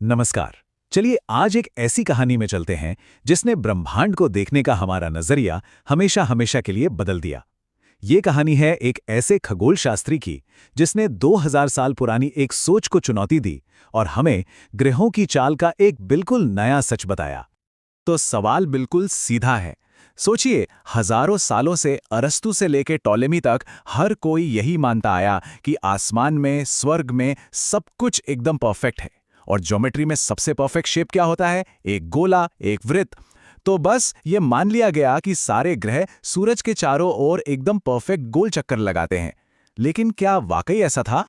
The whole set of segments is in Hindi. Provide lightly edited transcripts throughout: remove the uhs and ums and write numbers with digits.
नमस्कार। चलिए आज एक ऐसी कहानी में चलते हैं जिसने ब्रह्मांड को देखने का हमारा नजरिया हमेशा हमेशा के लिए बदल दिया। ये कहानी है एक ऐसे खगोल शास्त्री की जिसने 2000 साल पुरानी एक सोच को चुनौती दी और हमें ग्रहों की चाल का एक बिल्कुल नया सच बताया। तो सवाल बिल्कुल सीधा है। सोचिए, हजारों सालों से अरस्तु से लेकर टॉलेमी तक हर कोई यही मानता आया कि आसमान में, स्वर्ग में सब कुछ एकदम परफेक्ट है। और ज्योमेट्री में सबसे परफेक्ट शेप क्या होता है? एक गोला, एक वृत्त। तो बस ये मान लिया गया कि सारे ग्रह सूरज के चारों ओर एकदम परफेक्ट गोल चक्कर लगाते हैं। लेकिन क्या वाकई ऐसा था?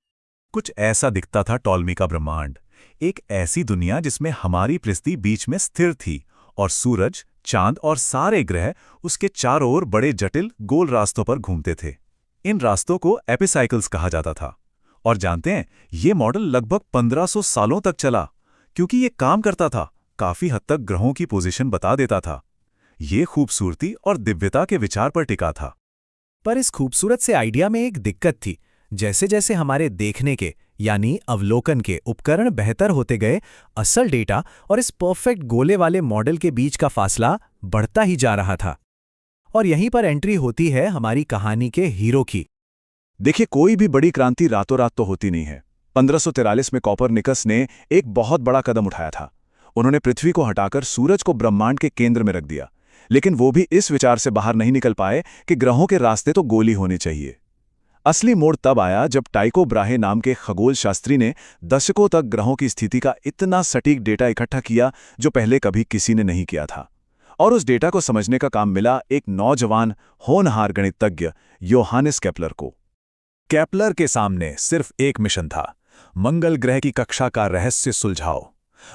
कुछ ऐसा दिखता था टॉलमी का ब्रह्मांड। एक ऐसी दुनिया जिसमें हमारी पृथ्वी बीच में स्थिर थी और सूरज, चांद और सारे ग्रह उसके चारों ओर बड़े जटिल गोल रास्तों पर घूमते थे। इन रास्तों को एपिसाइकल्स कहा जाता था। और जानते हैं, ये मॉडल लगभग 1500 सालों तक चला, क्योंकि ये काम करता था, काफी हद तक ग्रहों की पोजीशन बता देता था। ये खूबसूरती और दिव्यता के विचार पर टिका था। पर इस खूबसूरत से आइडिया में एक दिक्कत थी। जैसे जैसे हमारे देखने के यानी अवलोकन के उपकरण बेहतर होते गए, असल डेटा और इस परफेक्ट गोले वाले मॉडल के बीच का फासला बढ़ता ही जा रहा था। और यहीं पर एंट्री होती है हमारी कहानी के हीरो की। देखिए, कोई भी बड़ी क्रांति रातों रात तो होती नहीं है। 1543 में कॉपरनिकस ने एक बहुत बड़ा कदम उठाया था। उन्होंने पृथ्वी को हटाकर सूरज को ब्रह्मांड के केंद्र में रख दिया। लेकिन वो भी इस विचार से बाहर नहीं निकल पाए कि ग्रहों के रास्ते तो गोल ही होने चाहिए। असली मोड़ तब आया जब टाइको ब्राहे नाम के खगोल शास्त्री ने दशकों तक ग्रहों की स्थिति का इतना सटीक डेटा इकट्ठा किया जो पहले कभी किसी ने नहीं किया था। और उस डेटा को समझने का काम मिला एक नौजवान होनहार गणितज्ञ योहानिस केपलर को। केपलर के सामने सिर्फ एक मिशन था, मंगल ग्रह की कक्षा का रहस्य सुलझाओ।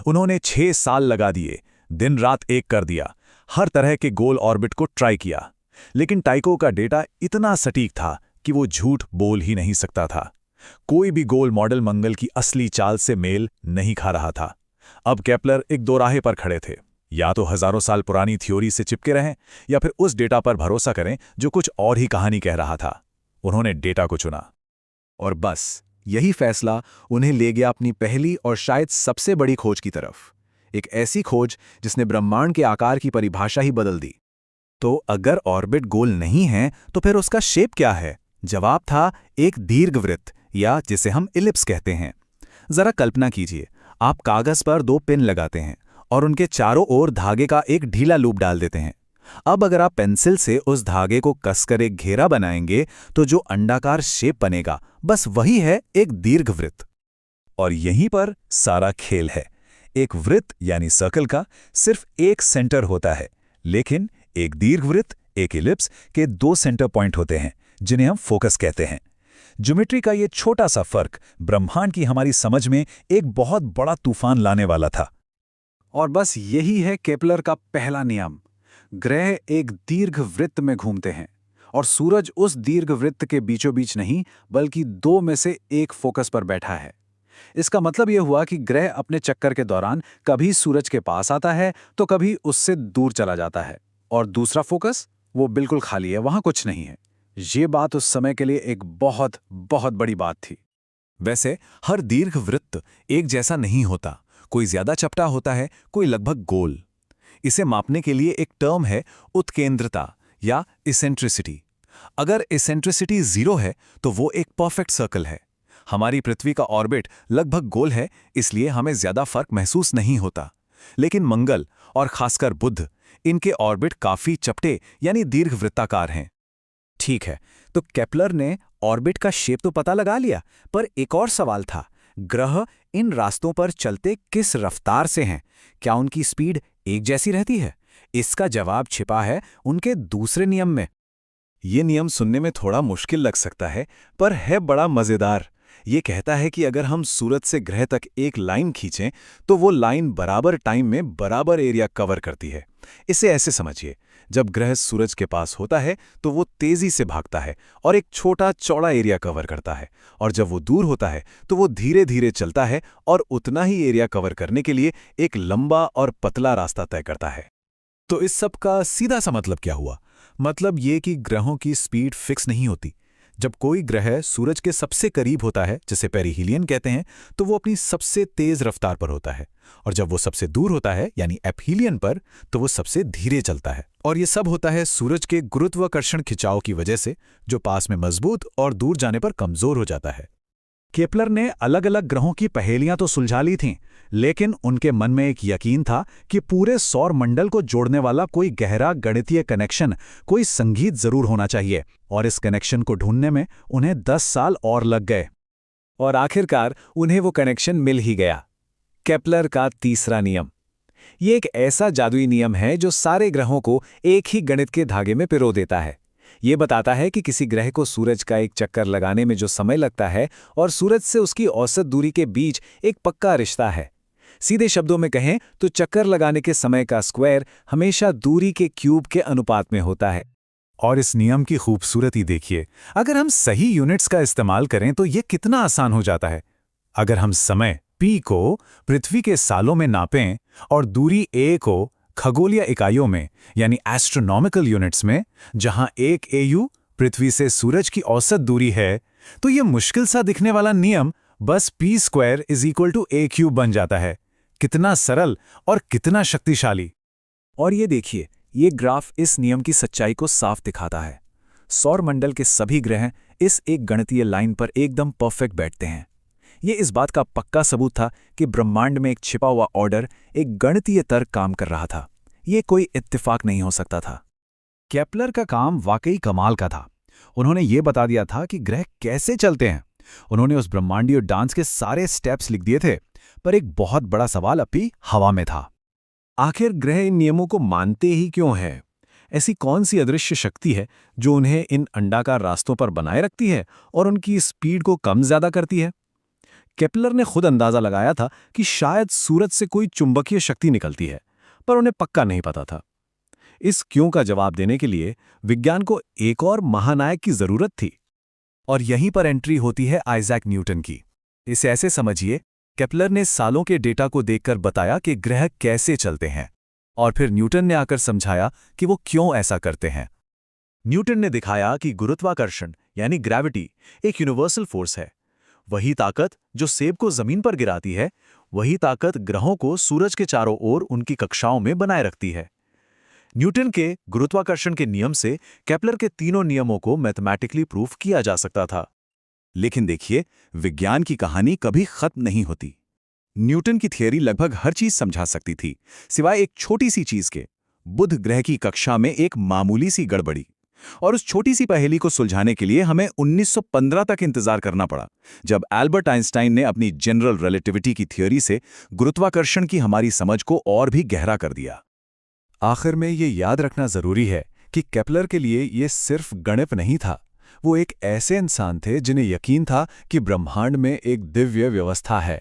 उन्होंने 6 साल लगा दिए, दिन रात एक कर दिया, हर तरह के गोल ऑर्बिट को ट्राई किया। लेकिन टाइको का डेटा इतना सटीक था कि वो झूठ बोल ही नहीं सकता था। कोई भी गोल मॉडल मंगल की असली चाल से मेल नहीं खा रहा था। अब केपलर एक दोराहे पर खड़े थे, या तो हजारों साल पुरानी थ्योरी से चिपके रहें या फिर उस डेटा पर भरोसा करें जो कुछ और ही कहानी कह रहा था। उन्होंने डेटा को चुना। और बस यही फैसला उन्हें ले गया अपनी पहली और शायद सबसे बड़ी खोज की तरफ। एक ऐसी खोज जिसने ब्रह्मांड के आकार की परिभाषा ही बदल दी। तो अगर ऑर्बिट गोल नहीं है तो फिर उसका शेप क्या है? जवाब था एक दीर्घवृत्त, या जिसे हम इलिप्स कहते हैं। जरा कल्पना कीजिए, आप कागज पर 2 पिन लगाते हैं और उनके चारों ओर धागे का एक ढीला लूप डाल देते हैं। अब अगर आप पेंसिल से उस धागे को कसकर एक घेरा बनाएंगे तो जो अंडाकार शेप बनेगा, बस वही है एक दीर्घवृत्त। और यहीं पर सारा खेल है। एक वृत्त यानी सर्कल का सिर्फ एक सेंटर होता है, लेकिन एक दीर्घवृत्त, एक इलिप्स के 2 सेंटर पॉइंट होते हैं जिन्हें हम फोकस कहते हैं। ज्योमेट्री का ये छोटा सा फर्क ब्रह्मांड की हमारी समझ में एक बहुत बड़ा तूफान लाने वाला था। और बस यही है केपलर का पहला नियम। ग्रह एक दीर्घवृत्त में घूमते हैं और सूरज उस दीर्घवृत्त के बीचों बीच नहीं, बल्कि 2 में से एक फोकस पर बैठा है। इसका मतलब यह हुआ कि ग्रह अपने चक्कर के दौरान कभी सूरज के पास आता है तो कभी उससे दूर चला जाता है। और दूसरा फोकस, वो बिल्कुल खाली है, वहां कुछ नहीं है। ये बात उस समय के लिए एक बहुत बहुत बड़ी बात थी। वैसे हर दीर्घवृत्त एक जैसा नहीं होता। कोई ज्यादा चपटा होता है, कोई लगभग गोल। इसे मापने के लिए एक टर्म है उत्केंद्रता या इसेंट्रिसिटी। अगर इसेंट्रिसिटी 0 है तो वो एक परफेक्ट सर्कल है। हमारी पृथ्वी का ऑर्बिट लगभग गोल है, इसलिए हमें ज्यादा फर्क महसूस नहीं होता। लेकिन मंगल और खासकर बुध, इनके ऑर्बिट काफी चपटे यानी दीर्घवृत्ताकार हैं। ठीक है, तो केपलर ने ऑर्बिट का शेप तो पता लगा लिया, पर एक और सवाल था। ग्रह इन रास्तों पर चलते किस रफ्तार से हैं? क्या उनकी स्पीड एक जैसी रहती है? इसका जवाब छिपा है उनके दूसरे नियम में। ये नियम सुनने में थोड़ा मुश्किल लग सकता है, पर है बड़ा मजेदार। ये कहता है कि अगर हम सूरज से ग्रह तक एक लाइन खींचें तो वो लाइन बराबर टाइम में बराबर एरिया कवर करती है। इसे ऐसे समझिए, जब ग्रह सूरज के पास होता है तो वो तेजी से भागता है और एक छोटा चौड़ा एरिया कवर करता है, और जब वो दूर होता है तो वो धीरे धीरे चलता है और उतना ही एरिया कवर करने के लिए एक लंबा और पतला रास्ता तय करता है। तो इस सब का सीधा सा मतलब क्या हुआ? मतलब ये कि ग्रहों की स्पीड फिक्स नहीं होती। जब कोई ग्रह सूरज के सबसे करीब होता है, जिसे पेरिहीलियन कहते हैं, तो वो अपनी सबसे तेज रफ्तार पर होता है, और जब वो सबसे दूर होता है यानी एपहीलियन पर, तो वो सबसे धीरे चलता है। और ये सब होता है सूरज के गुरुत्वाकर्षण खिंचाव की वजह से, जो पास में मजबूत और दूर जाने पर कमजोर हो जाता है। केपलर ने अलग अलग ग्रहों की पहेलियां तो सुलझा ली थीं, लेकिन उनके मन में एक यकीन था कि पूरे सौर मंडल को जोड़ने वाला कोई गहरा गणितीय कनेक्शन, कोई संगीत जरूर होना चाहिए, और इस कनेक्शन को ढूंढने में उन्हें 10 साल और लग गए। और आखिरकार उन्हें वो कनेक्शन मिल ही गया, केपलर का तीसरा नियम। ये एक ऐसा जादुई नियम है जो सारे ग्रहों को एक ही गणित के धागे में पिरो देता है। ये बताता है कि किसी ग्रह को सूरज का एक चक्कर लगाने में जो समय लगता है और सूरज से उसकी औसत दूरी के बीच एक पक्का रिश्ता है। सीधे शब्दों में कहें तो चक्कर लगाने के समय का स्क्वायर हमेशा दूरी के क्यूब के अनुपात में होता है। और इस नियम की खूबसूरती देखिए, अगर हम सही यूनिट्स का इस्तेमाल करें तो ये कितना आसान हो जाता है। अगर हम समय p को पृथ्वी के सालों में नापें और दूरी a को खगोलीय इकाइयों में यानी एस्ट्रोनॉमिकल यूनिट्स में, जहां 1 AU पृथ्वी से सूरज की औसत दूरी है, तो ये मुश्किल सा दिखने वाला नियम बस p² = a³ बन जाता है। कितना सरल और कितना शक्तिशाली। और ये देखिए, ये ग्राफ इस नियम की सच्चाई को साफ दिखाता है। सौरमंडल के सभी ग्रह इस एक गणितीय लाइन पर एकदम परफेक्ट बैठते हैं। ये इस बात का पक्का सबूत था कि ब्रह्मांड में एक छिपा हुआ ऑर्डर, एक गणितीय तर्क काम कर रहा था। ये कोई इत्तेफाक नहीं हो सकता था। केपलर का काम वाकई कमाल का था। उन्होंने ये बता दिया था कि ग्रह कैसे चलते हैं। उन्होंने उस ब्रह्मांडीय डांस के सारे स्टेप्स लिख दिए थे, पर एक बहुत बड़ा सवाल अभी हवा में था। आखिर ग्रह इन नियमों को मानते ही क्यों हैं? ऐसी कौन सी अदृश्य शक्ति है जो उन्हें इन अंडाकार रास्तों पर बनाए रखती है और उनकी स्पीड को कम ज्यादा करती है? केपलर ने खुद अंदाजा लगाया था कि शायद सूरज से कोई चुंबकीय शक्ति निकलती है, पर उन्हें पक्का नहीं पता था। इस क्यों का जवाब देने के लिए विज्ञान को एक और महानायक की जरूरत थी। और यहीं पर एंट्री होती है आइजैक न्यूटन की। इसे ऐसे समझिए, केपलर ने सालों के डेटा को देखकर बताया कि ग्रह कैसे चलते हैं, और फिर न्यूटन ने आकर समझाया कि वो क्यों ऐसा करते हैं। न्यूटन ने दिखाया कि गुरुत्वाकर्षण यानी ग्रेविटी एक यूनिवर्सल फोर्स है। वही ताकत जो सेब को जमीन पर गिराती है, वही ताकत ग्रहों को सूरज के चारों ओर उनकी कक्षाओं में बनाए रखती है। न्यूटन के गुरुत्वाकर्षण के नियम से केपलर के तीनों नियमों को मैथमेटिकली प्रूफ किया जा सकता था। लेकिन देखिए, विज्ञान की कहानी कभी खत्म नहीं होती। न्यूटन की थियरी लगभग हर चीज समझा सकती थी, सिवाय एक छोटी सी चीज के, बुध ग्रह की कक्षा में एक मामूली सी गड़बड़ी। और उस छोटी सी पहेली को सुलझाने के लिए हमें 1915 तक इंतजार करना पड़ा, जब एल्बर्ट आइंस्टाइन ने अपनी जनरल रिलेटिविटी की थियरी से गुरुत्वाकर्षण की हमारी समझ को और भी गहरा कर दिया। आखिर में ये याद रखना जरूरी है कि केपलर के लिए ये सिर्फ गणित नहीं था। वो एक ऐसे इंसान थे जिन्हें यकीन था कि ब्रह्मांड में एक दिव्य व्यवस्था है।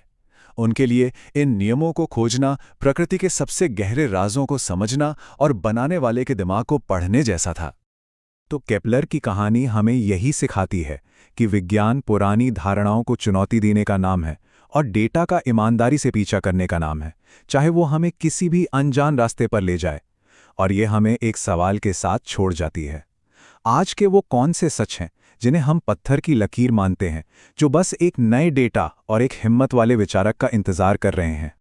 उनके लिए इन नियमों को खोजना प्रकृति के सबसे गहरे राजों को समझना और बनाने वाले के दिमाग को पढ़ने जैसा था। तो केपलर की कहानी हमें यही सिखाती है कि विज्ञान पुरानी धारणाओं को चुनौती देने का नाम है और डेटा का ईमानदारी से पीछा करने का नाम है, चाहे वो हमें किसी भी अनजान रास्ते पर ले जाए। और ये हमें एक सवाल के साथ छोड़ जाती है, आज के वो कौन से सच हैं जिन्हें हम पत्थर की लकीर मानते हैं, जो बस एक नए डेटा और एक हिम्मत वाले विचारक का इंतजार कर रहे हैं।